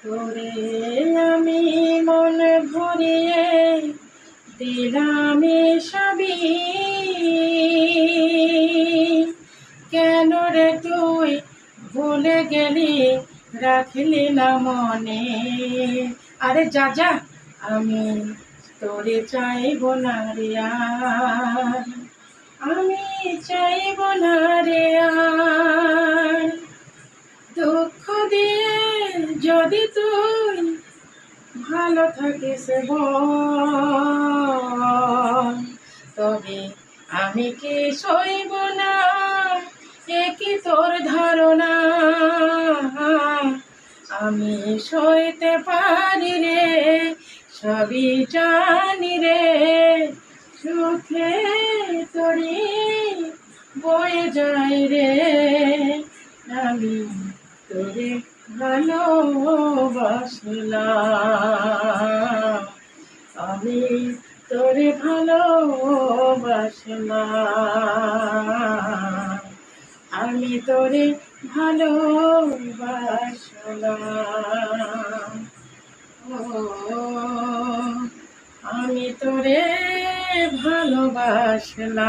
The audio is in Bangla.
তোরে আমি মন ভরিয়ে দিলাম সবই, কেন রে তুই ভুলে গেলি, রাখলি না মনে। আরে যা যা, আমি তোরে চাইব না রে আর, আমি চাইব না রে আর। দুঃখ দিয়ে যদি তুই ভালো থাকিস বল, তবে আমি কি সইব না, এ কি তোর ধারণা? আমি সইতে পারি রে, সবই জানি রে, সুখে তোরি বয়ে যায় রে। আমি তোরে ভালোবাসলাম, আমি তোরে ভালোবাসলাম, আমি তোরে ভালোবাসলাম, ও আমি তোরে ভালোবাসলাম।